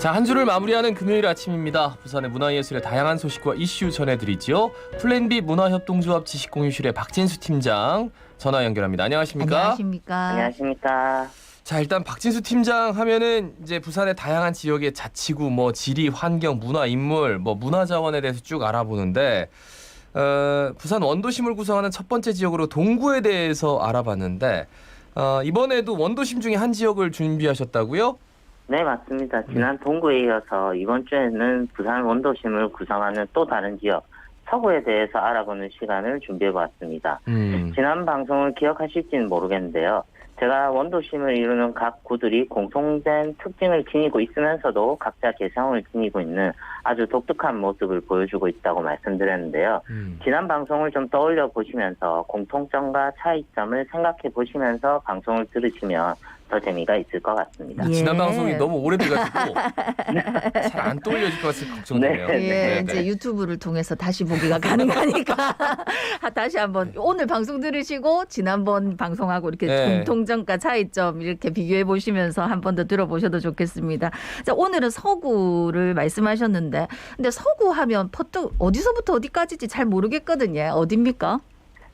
자, 한 주를 마무리하는 금요일 아침입니다. 부산의 문화예술의 다양한 소식과 이슈 전해드리죠. 플랜B 문화협동조합 지식공유실의 박진수 팀장 전화 연결합니다. 안녕하십니까? 안녕하십니까? 안녕하십니까. 자, 일단 박진수 팀장 하면은 이제 부산의 다양한 지역의 자치구, 지리, 환경, 문화, 인물, 문화 자원에 대해서 쭉 알아보는데 부산 원도심을 구성하는 첫 번째 지역으로 동구에 대해서 알아봤는데 이번에도 원도심 중에 한 지역을 준비하셨다고요? 네, 맞습니다. 지난 동구에 이어서 이번 주에는 부산 원도심을 구성하는 또 다른 지역, 서구에 대해서 알아보는 시간을 준비해봤습니다. 지난 방송을 기억하실지는 모르겠는데요. 제가 원도심을 이루는 각 구들이 공통된 특징을 지니고 있으면서도 각자 개성을 지니고 있는 아주 독특한 모습을 보여주고 있다고 말씀드렸는데요. 지난 방송을 좀 떠올려 보시면서 공통점과 차이점을 생각해 보시면서 방송을 들으시면 더 재미가 있을 것 같습니다. 예. 지난 방송이 너무 오래돼가지고 잘 안 떠올려질 것 같아서 걱정되네요. 예, 이제 유튜브를 통해서 다시 보기가 가능하니까 다시 한번 오늘 방송 들으시고 지난번 방송하고 이렇게 공통점과 차이점 이렇게 비교해 보시면서 한 번 더 들어보셔도 좋겠습니다. 자, 오늘은 서구를 말씀하셨는데 근데 서구 하면 어디서부터 어디까지인지 잘 모르겠거든요. 어디입니까?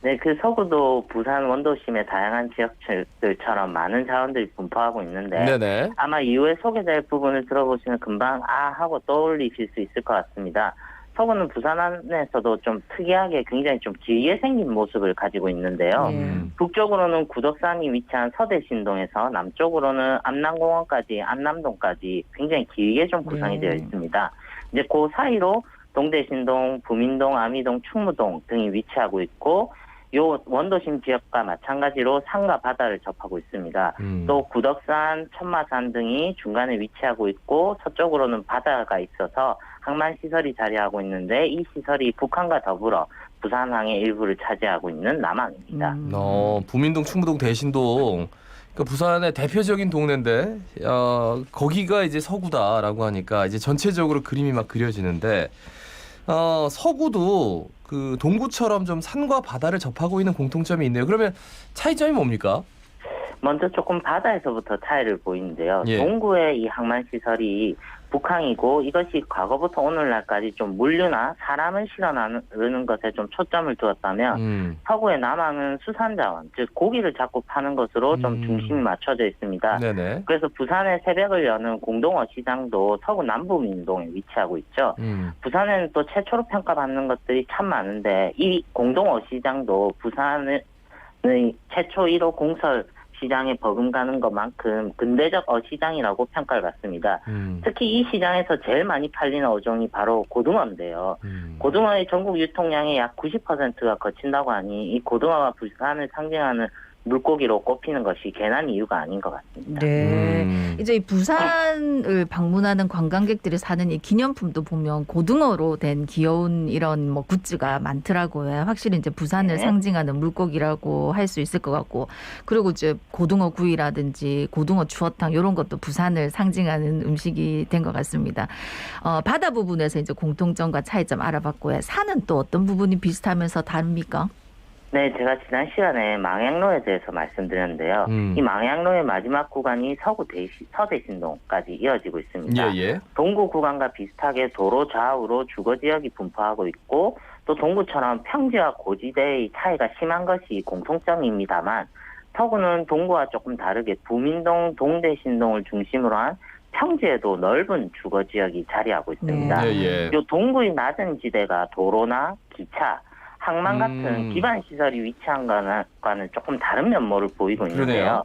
네, 그 서구도 부산 원도심의 다양한 지역들처럼 많은 자원들이 분포하고 있는데 네네. 아마 이후에 소개될 부분을 들어보시면 금방 하고 떠올리실 수 있을 것 같습니다. 서구는 부산 안에서도 좀 특이하게 굉장히 좀 길게 생긴 모습을 가지고 있는데요. 북쪽으로는 구덕산이 위치한 서대신동에서 남쪽으로는 암남공원까지 안남동까지 굉장히 길게 좀 구성이 되어 있습니다. 이제 그 사이로 동대신동, 부민동, 아미동, 충무동 등이 위치하고 있고 요 원도심 지역과 마찬가지로 산과 바다를 접하고 있습니다. 또 구덕산, 천마산 등이 중간에 위치하고 있고 서쪽으로는 바다가 있어서 항만시설이 자리하고 있는데 이 시설이 북한과 더불어 부산항의 일부를 차지하고 있는 남항입니다. 부민동, 충무동, 대신동 그러니까 부산의 대표적인 동네인데 거기가 이제 서구다라고 하니까 이제 전체적으로 그림이 막 그려지는데 서구도 그 동구처럼 좀 산과 바다를 접하고 있는 공통점이 있네요. 그러면 차이점이 뭡니까? 먼저 조금 바다에서부터 차이를 보이는데요. 예. 동구의 이 항만시설이 북항이고 이것이 과거부터 오늘날까지 좀 물류나 사람을 실어 나르는 것에 좀 초점을 두었다면 서구의 남항은 수산자원, 즉 고기를 잡고 파는 것으로 좀 중심이 맞춰져 있습니다. 네네. 그래서 부산의 새벽을 여는 공동어 시장도 서구 남부민동에 위치하고 있죠. 부산에는 또 최초로 평가받는 것들이 참 많은데 이 공동어 시장도 부산의 최초 1호 공설 시장에 버금가는 것만큼 근대적 어시장이라고 평가를 받습니다. 특히 이 시장에서 제일 많이 팔리는 어종이 바로 고등어인데요. 고등어의 전국 유통량의 약 90%가 거친다고 하니 이 고등어가 부산을 상징하는 물고기로 꼽히는 것이 괜한 이유가 아닌 것 같습니다. 네. 이제 이 부산을 방문하는 관광객들이 사는 이 기념품도 보면 고등어로 된 귀여운 이런 굿즈가 많더라고요. 확실히 이제 부산을 상징하는 물고기라고 할 수 있을 것 같고, 그리고 이제 고등어 구이라든지 고등어 추어탕 이런 것도 부산을 상징하는 음식이 된 것 같습니다. 바다 부분에서 이제 공통점과 차이점 알아봤고요. 산은 또 어떤 부분이 비슷하면서 다릅니까? 네, 제가 지난 시간에 망향로에 대해서 말씀드렸는데요. 이 망향로의 마지막 구간이 서대신동까지 이어지고 있습니다. 예. 동구 구간과 비슷하게 도로 좌우로 주거지역이 분포하고 있고 또 동구처럼 평지와 고지대의 차이가 심한 것이 공통점입니다만 서구는 동구와 조금 다르게 부민동, 동대신동을 중심으로 한 평지에도 넓은 주거지역이 자리하고 있습니다. 예. 이 동구의 낮은 지대가 도로나 기차, 항만 같은 기반 시설이 위치한 거와는 조금 다른 면모를 보이고 있는데요. 그러네요.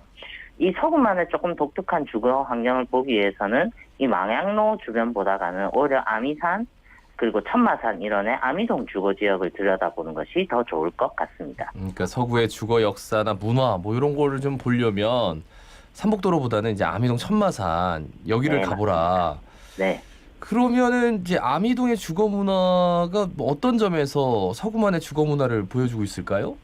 이 서구만의 조금 독특한 주거 환경을 보기 위해서는 이 망향로 주변보다는 오히려 아미산 그리고 천마산 일원의 아미동 주거 지역을 들여다보는 것이 더 좋을 것 같습니다. 그러니까 서구의 주거 역사나 문화 이런 거를 좀 보려면 삼복도로보다는 이제 아미동, 천마산 여기를 가보라. 네. 그러면은 이제 아미동의 주거 문화가 어떤 점에서 서구만의 주거 문화를 보여주고 있을까요?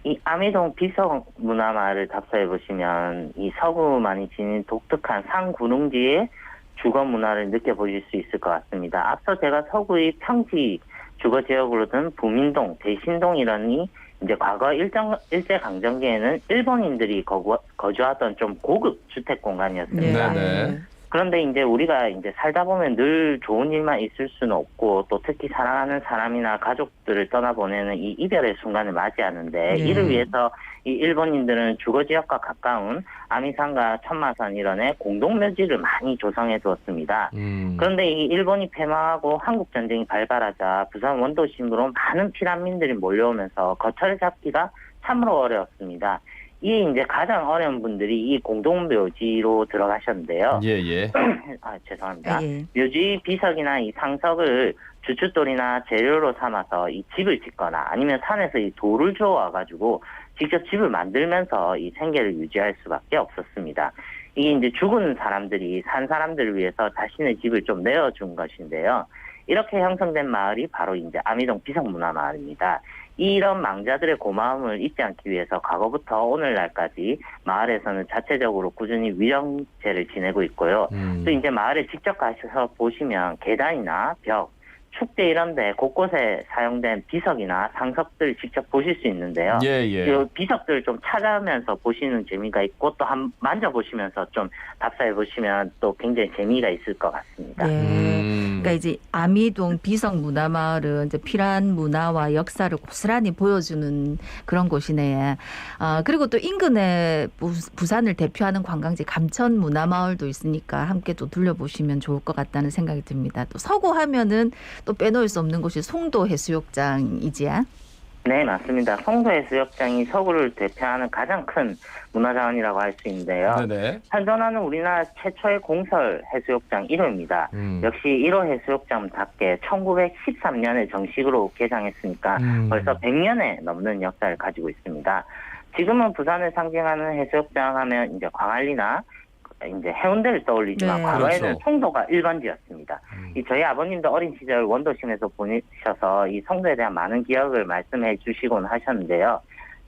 이 아미동 비석 문화마을을 답사해 보시면 이 서구만이 지닌 독특한 산구릉지의 주거 문화를 느껴보실 수 있을 것 같습니다. 앞서 제가 서구의 평지 주거 지역으로 든 부민동, 대신동 이런이 이제 과거 일제강점기에는 일본인들이 거주하던 좀 고급 주택 공간이었습니다. 네네. 그런데 이제 우리가 이제 살다 보면 늘 좋은 일만 있을 수는 없고 또 특히 사랑하는 사람이나 가족들을 떠나보내는 이 이별의 순간을 맞이하는데 이를 위해서 이 일본인들은 주거 지역과 가까운 아미산과 천마산 일원에 공동묘지를 많이 조성해 두었습니다. 그런데 이 일본이 패망하고 한국 전쟁이 발발하자 부산 원도심으로 많은 피난민들이 몰려오면서 거처를 잡기가 참으로 어려웠습니다. 이 이제 가장 어려운 분들이 이 공동묘지로 들어가셨는데요. 예. 아, 죄송합니다. 묘지 비석이나 이 상석을 주춧돌이나 재료로 삼아서 이 집을 짓거나 아니면 산에서 이 돌을 주워와가지고 직접 집을 만들면서 이 생계를 유지할 수밖에 없었습니다. 이게 이제 죽은 사람들이 산 사람들을 위해서 자신의 집을 좀 내어준 것인데요. 이렇게 형성된 마을이 바로 이제 아미동 비석문화마을입니다. 이런 망자들의 고마움을 잊지 않기 위해서 과거부터 오늘날까지 마을에서는 자체적으로 꾸준히 위령제를 지내고 있고요. 또 이제 마을에 직접 가셔서 보시면 계단이나 벽, 축제 이런 데 곳곳에 사용된 비석이나 상석들을 직접 보실 수 있는데요. 이 비석들을 좀 찾아면서 보시는 재미가 있고 또 만져보시면서 좀 답사해 보시면 또 굉장히 재미가 있을 것 같습니다. 그러니까 이제 아미동 비석문화마을은 이제 피란 문화와 역사를 고스란히 보여주는 그런 곳이네. 그리고 또 인근에 부산을 대표하는 관광지 감천문화마을도 있으니까 함께 또 둘러보시면 좋을 것 같다는 생각이 듭니다. 또 서구하면은 또 빼놓을 수 없는 곳이 송도 해수욕장이지야. 네, 맞습니다. 송도 해수욕장이 서구를 대표하는 가장 큰 문화자원이라고 할 수 있는데요. 현존하는 우리나라 최초의 공설 해수욕장 1호입니다. 역시 1호 해수욕장답게 1913년에 정식으로 개장했으니까 벌써 100년에 넘는 역사를 가지고 있습니다. 지금은 부산을 상징하는 해수욕장 하면 이제 광안리나 이제 해운대를 떠올리지만 과거에는 송도가 일반지였습니다. 저희 아버님도 어린 시절 원도심에서 보내셔서 이 송도에 대한 많은 기억을 말씀해 주시곤 하셨는데요.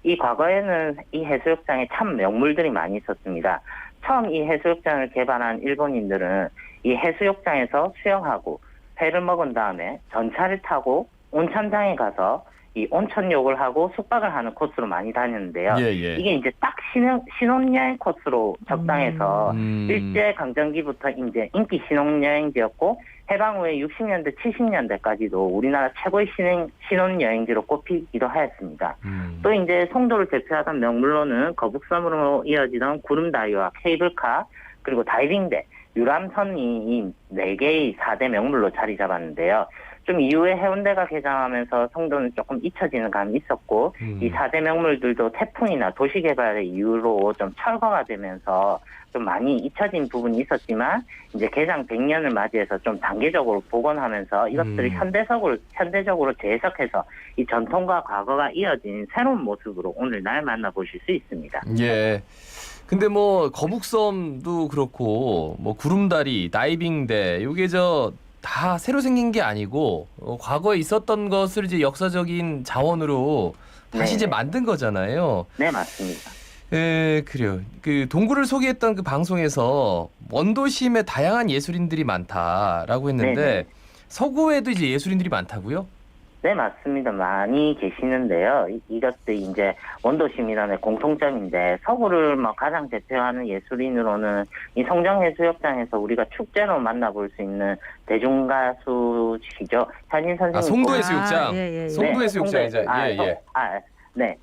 이 과거에는 이 해수욕장에 참 명물들이 많이 있었습니다. 처음 이 해수욕장을 개발한 일본인들은 이 해수욕장에서 수영하고 회를 먹은 다음에 전차를 타고 온천장에 가서 이 온천욕을 하고 숙박을 하는 코스로 많이 다녔는데요. 이게 이제 딱 신혼여행 코스로 적당해서 일제강점기부터 이제 인기 신혼여행지였고 해방 후에 60년대, 70년대까지도 우리나라 최고의 신혼여행지로 꼽히기도 하였습니다. 또 이제 송도를 대표하던 명물로는 거북섬으로 이어지던 구름다리와 케이블카 그리고 다이빙대, 유람선이 이 4개의 4대 명물로 자리 잡았는데요. 좀 이후에 해운대가 개장하면서 송도는 조금 잊혀지는 감이 있었고 이 4대 명물들도 태풍이나 도시개발의 이유로 좀 철거가 되면서 좀 많이 잊혀진 부분이 있었지만 이제 개장 100년을 맞이해서 좀 단계적으로 복원하면서 이것들을 현대적으로 재해석해서 이 전통과 과거가 이어진 새로운 모습으로 오늘날 만나보실 수 있습니다. 근데 뭐 거북섬도 그렇고 뭐 구름다리, 다이빙대 요게 다 새로 생긴 게 아니고 과거에 있었던 것을 이제 역사적인 자원으로 다시 이제 만든 거잖아요. 네, 맞습니다. 그래요. 그 동굴을 소개했던 그 방송에서 원도심에 다양한 예술인들이 많다라고 했는데 서구에도 이제 예술인들이 많다고요? 네, 맞습니다. 많이 계시는데요. 이것들이 이제 원도심이라는 공통점인데 서구를 가장 대표하는 예술인으로는 이 송정해수욕장에서 우리가 축제로 만나볼 수 있는 대중가수시죠. 현인 선생님. 송도해수욕장. 송도해수욕장이죠. 네.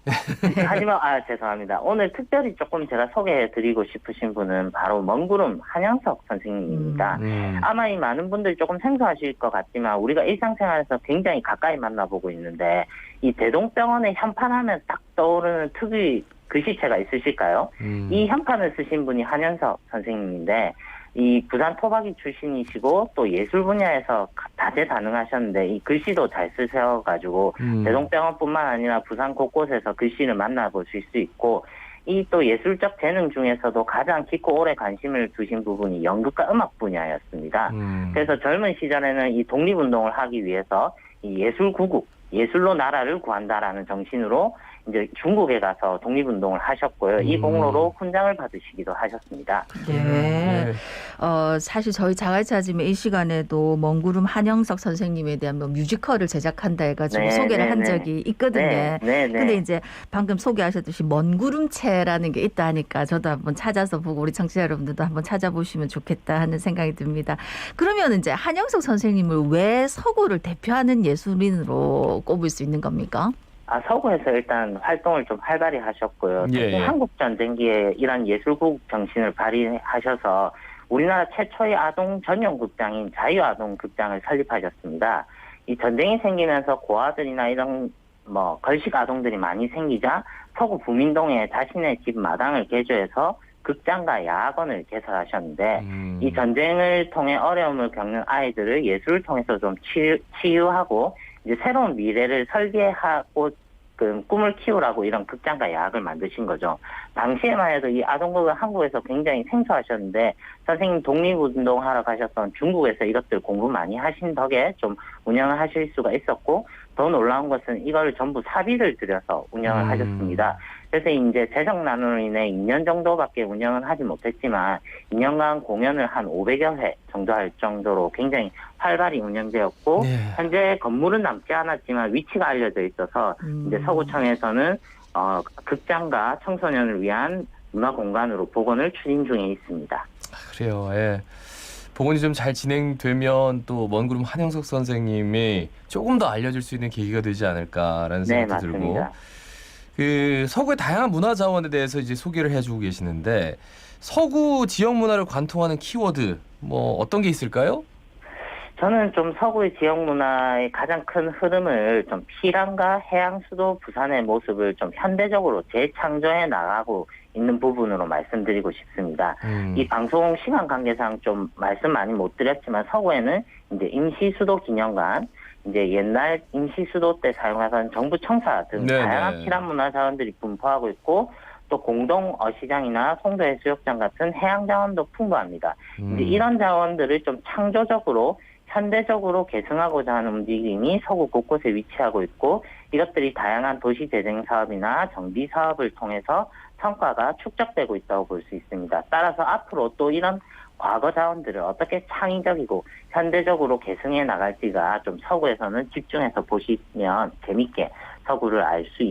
하지만 죄송합니다. 오늘 특별히 조금 제가 소개해드리고 싶으신 분은 바로 먼구름 한영석 선생님입니다. 아마 이 많은 분들이 조금 생소하실 것 같지만 우리가 일상생활에서 굉장히 가까이 만나보고 있는데 이 대동병원의 현판하면 딱 떠오르는 특유의 글씨체가 있으실까요? 이 현판을 쓰신 분이 한영석 선생님인데 이 부산 토박이 출신이시고 또 예술 분야에서 다재다능하셨는데 이 글씨도 잘 쓰셔가지고 대동병원뿐만 아니라 부산 곳곳에서 글씨를 만나보실 수 있고 이 또 예술적 재능 중에서도 가장 깊고 오래 관심을 두신 부분이 연극과 음악 분야였습니다. 그래서 젊은 시절에는 이 독립운동을 하기 위해서 이 예술구국, 예술로 나라를 구한다라는 정신으로 이제 중국에 가서 독립운동을 하셨고요. 이 공로로 훈장을 받으시기도 하셨습니다. 네. 사실 저희 자갈치 아침에 이 시간에도 먼구름 한영석 선생님에 대한 뭐 뮤지컬을 제작한다 해가지고 네, 소개를 네, 한 네. 적이 있거든요. 네, 네, 네. 근데 이제 방금 소개하셨듯이 먼구름체라는 게 있다 하니까 저도 한번 찾아서 보고 우리 청취자 여러분들도 한번 찾아보시면 좋겠다 하는 생각이 듭니다. 그러면 이제 한영석 선생님을 왜 서구를 대표하는 예술인으로 꼽을 수 있는 겁니까? 서구에서 일단 활동을 좀 활발히 하셨고요. 특히 예, 예. 한국전쟁기에 이런 예술국 정신을 발휘하셔서 우리나라 최초의 아동 전용 극장인 자유아동극장을 설립하셨습니다. 이 전쟁이 생기면서 고아들이나 이런 뭐 걸식 아동들이 많이 생기자 서구 부민동에 자신의 집 마당을 개조해서 극장과 야학원을 개설하셨는데 이 전쟁을 통해 어려움을 겪는 아이들을 예술을 통해서 좀 치유하고 이제 새로운 미래를 설계하고 그 꿈을 키우라고 이런 극장과 야학을 만드신 거죠. 당시에만 해도 이 아동극은 한국에서 굉장히 생소하셨는데 선생님 독립운동하러 가셨던 중국에서 이것들 공부 많이 하신 덕에 좀 운영을 하실 수가 있었고 더 놀라운 것은 이걸 전부 사비를 들여서 운영을 하셨습니다. 그래서 이제 재정 난으로 인해 2년 정도밖에 운영을 하지 못했지만 2년간 공연을 한 500여 회 정도 할 정도로 굉장히 활발히 운영되었고 네. 현재 건물은 남지 않았지만 위치가 알려져 있어서 이제 서구청에서는 극장과 청소년을 위한 문화 공간으로 복원을 추진 중에 있습니다. 그래요. 예. 복원이 좀 잘 진행되면 또 먼구름 한영석 선생님이 조금 더 알려질 수 있는 계기가 되지 않을까라는 네, 생각도 들고 맞습니다. 그 서구의 다양한 문화 자원에 대해서 이제 소개를 해주고 계시는데 서구 지역 문화를 관통하는 키워드 뭐 어떤 게 있을까요? 저는 좀 서구의 지역 문화의 가장 큰 흐름을 좀 피랑과 해양 수도 부산의 모습을 좀 현대적으로 재창조해 나가고 있는 부분으로 말씀드리고 싶습니다. 이 방송 시간 관계상 좀 말씀 많이 못 드렸지만 서구에는 이제 임시수도 기념관, 이제 옛날 임시수도 때 사용하던 정부 청사 등 네네. 다양한 피란 문화 자원들이 분포하고 있고 또 공동 어시장이나 송도 해수욕장 같은 해양 자원도 풍부합니다. 이제 이런 자원들을 좀 창조적으로 현대적으로 계승하고자 하는 움직임이 서구 곳곳에 위치하고 있고 이것들이 다양한 도시 재생 사업이나 정비 사업을 통해서 성과가 축적되고 있다고 볼 수 있습니다. 따라서 앞으로 또 이런 과거 자원들을 어떻게 창의적이고 현대적으로 계승해 나갈지가 좀 서구에서는 집중해서 보시면 재밌게 서구를 알 수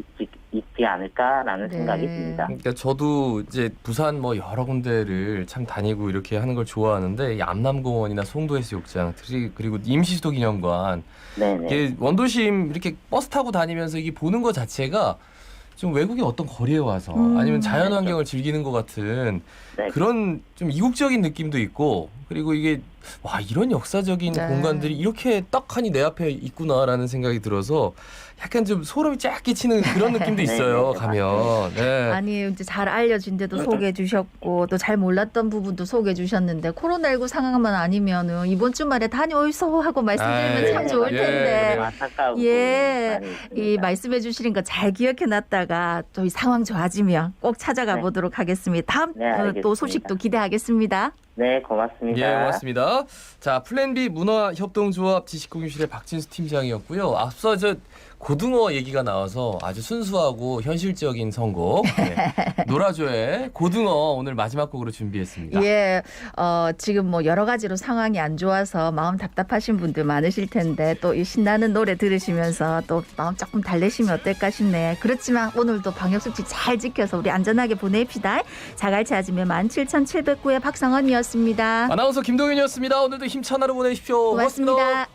있지 않을까라는 네. 생각이 듭니다. 그러니까 저도 이제 부산 뭐 여러 군데를 참 다니고 이렇게 하는 걸 좋아하는데 이 암남공원이나 송도해수욕장 그리고 임시수도 기념관 네네. 이게 원도심 이렇게 버스 타고 다니면서 이게 보는 것 자체가 좀 외국의 어떤 거리에 와서 아니면 자연 환경을 즐기는 것 같은 네. 그런 좀 이국적인 느낌도 있고 그리고 이게 와 이런 역사적인 네. 공간들이 이렇게 떡하니 내 앞에 있구나라는 생각이 들어서 약간 좀 소름이 쫙 끼치는 그런 느낌도 있어요. 네, 가면. 네. 아니 이제 잘 알려진데도 소개해 주셨고 또 잘 몰랐던 부분도 소개해 주셨는데 코로나19 상황만 아니면은 이번 주말에 다녀오소 하고 말씀드리면 참 좋을 예, 텐데 네. 안타까운 예, 부분이 많이 이 있습니다. 말씀해 주시는 거 잘 기억해 놨다가 또 이 상황 좋아지면 꼭 찾아가 네. 보도록 하겠습니다. 다음 네, 알겠습니다. 또 소식도 기대하겠습니다. 네, 고맙습니다. 예, 고맙습니다. 자, 플랜 B 문화협동조합 지식공유실의 박진수 팀장이었고요. 앞서 저 고등어 얘기가 나와서 아주 순수하고 현실적인 선곡 노라조의 고등어 오늘 마지막 곡으로 준비했습니다. 예, 지금 뭐 여러 가지로 상황이 안 좋아서 마음 답답하신 분들 많으실 텐데 또 이 신나는 노래 들으시면서 또 마음 조금 달래시면 어떨까 싶네. 그렇지만 오늘도 방역수칙 잘 지켜서 우리 안전하게 보냅시다. 자갈치 아침에 17,709의 박상원이었습니다. 아나운서 김동윤이었습니다. 오늘도 힘찬 하루 보내십시오. 고맙습니다.